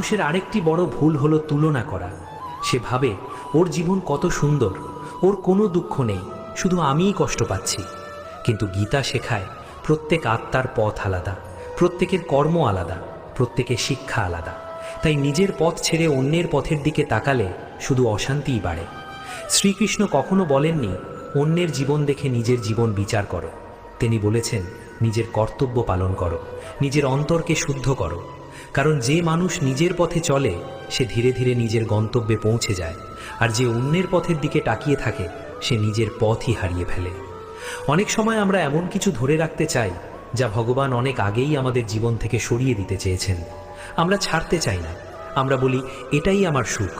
মানুষের আরেকটি বড় ভুল হলো তুলনা করা। সে ভাবে ওর জীবন কত সুন্দর, ওর কোনো দুঃখ নেই, শুধু আমিই কষ্ট পাচ্ছি। কিন্তু গীতা শেখায় প্রত্যেক আত্মার পথ আলাদা, প্রত্যেকের কর্ম আলাদা, প্রত্যেকের শিক্ষা আলাদা। তাই নিজের পথ ছেড়ে অন্যের পথের দিকে তাকালে শুধু অশান্তিই বাড়ে। শ্রীকৃষ্ণ কখনো বলেননি অন্যের জীবন দেখে নিজের জীবন বিচার করো। তিনি বলেছেন নিজের কর্তব্য পালন করো, নিজের অন্তরকে শুদ্ধ করো। কারণ যে মানুষ নিজের পথে চলে সে ধীরে ধীরে নিজের গন্তব্যে পৌঁছে যায়, আর যে অন্যের পথের দিকে তাকিয়ে থাকে সে নিজের পথই হারিয়ে ফেলে। অনেক সময় আমরা এমন কিছু ধরে রাখতে চাই যা ভগবান অনেক আগেই আমাদের জীবন থেকে সরিয়ে দিতে চেয়েছেন। আমরা ছাড়তে চাই না, আমরা বলি এটাই আমার সুখ।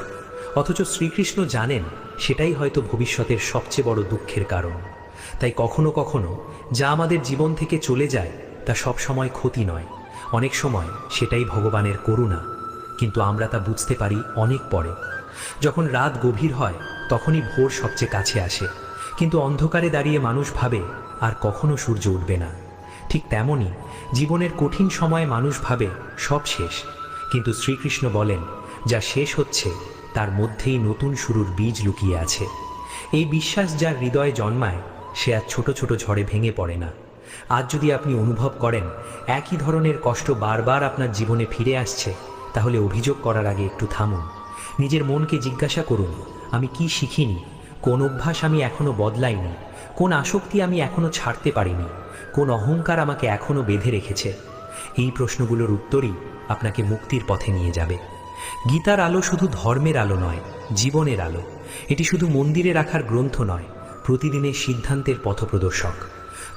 অথচ শ্রীকৃষ্ণ জানেন সেটাই হয়তো ভবিষ্যতের সবচেয়ে বড় দুঃখের কারণ। তাই কখনো কখনো যা আমাদের জীবন থেকে চলে যায় তা সব সময় ক্ষতি নয়, অনেক সময় সেটাই ভগবানের করুণা। কিন্তু আমরা তা বুঝতে পারি অনেক পরে। যখন রাত গভীর হয় তখনই ভোর সবচেয়ে কাছে আসে, কিন্তু অন্ধকারে দাঁড়িয়ে মানুষ ভাবে আর কখনো সূর্য উঠবে না। ঠিক তেমনই জীবনের কঠিন সময়ে মানুষ ভাবে সব শেষ, কিন্তু শ্রীকৃষ্ণ বলেন যা শেষ হচ্ছে তার মধ্যেই নতুন শুরুর বীজ লুকিয়ে আছে। এই বিশ্বাস যার হৃদয়ে জন্মায় সে আর ছোট ছোট ঝড়ে ভেঙে পড়ে না। আজ যদি আপনি অনুভব করেন একই ধরনের কষ্ট বারবার আপনার জীবনে ফিরে আসছে, তাহলে অভিযোগ করার আগে একটু থামুন। নিজের মনকে জিজ্ঞাসা করুন, আমি কি শিখিনি, কোন অভ্যাস আমি এখনো বদলাইনি, কোন আসক্তি আমি এখনো ছাড়তে পারিনি, কোন অহংকার আমাকে এখনো বেঁধে রেখেছে। এই প্রশ্নগুলোর উত্তরই আপনাকে মুক্তির পথে নিয়ে যাবে। গীতার আলো শুধু ধর্মের আলো নয়, জীবনের আলো। এটি শুধু মন্দিরে রাখার গ্রন্থ নয়, প্রতিদিনের সিদ্ধান্তের পথপ্রদর্শক।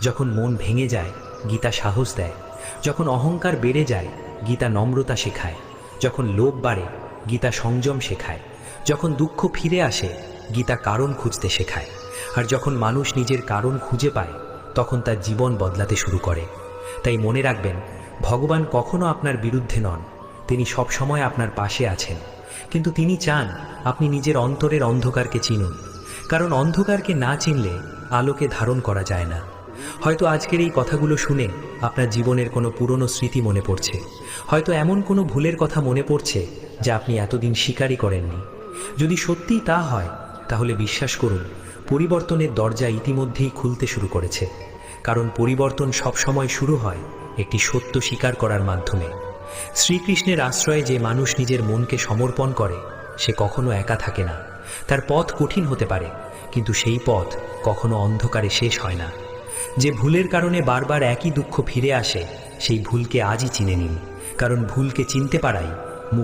যখন মন ভেঙে যায় গীতা সাহস দেয়, যখন অহংকার বেড়ে যায় গীতা নম্রতা শেখায়, যখন লোভ বাড়ে গীতা সংযম শেখায়, যখন দুঃখ ফিরে আসে গীতা কারণ খুঁজতে শেখায়, আর যখন মানুষ নিজের কারণ খুঁজে পায় তখন তার জীবন বদলাতে শুরু করে। তাই মনে রাখবেন, ভগবান কখনো আপনার বিরুদ্ধে নন, তিনি সব সময় আপনার পাশে আছেন। কিন্তু তিনি চান আপনি নিজের অন্তরের অন্ধকারকে চিনুন, কারণ অন্ধকারকে না চিনলে আলোকে ধারণ করা যায় না। হয়তো আজকের এই কথাগুলো শুনে আপনার জীবনের কোনো পুরনো স্মৃতি মনে পড়ছে, হয়তো এমন কোনো ভুলের কথা মনে পড়ছে যা আপনি এতদিন স্বীকারই করেননি। যদি সত্যিই তা হয় তাহলে বিশ্বাস করুন, পরিবর্তনের দরজা ইতিমধ্যেই খুলতে শুরু করেছে। কারণ পরিবর্তন সবসময় শুরু হয় একটি সত্য স্বীকার করার মাধ্যমে। শ্রীকৃষ্ণের আশ্রয়ে যে মানুষ নিজের মনকে সমর্পণ করে সে কখনো একা থাকে না। তার পথ কঠিন হতে পারে, কিন্তু সেই পথ কখনো অন্ধকারে শেষ হয় না। যে ভুলের কারণে বারবার একই দুঃখ ফিরে আসে সেই ভুলকে আজই চিনে নিন, কারণ ভুলকে চিনতে পারাই মুক্তি।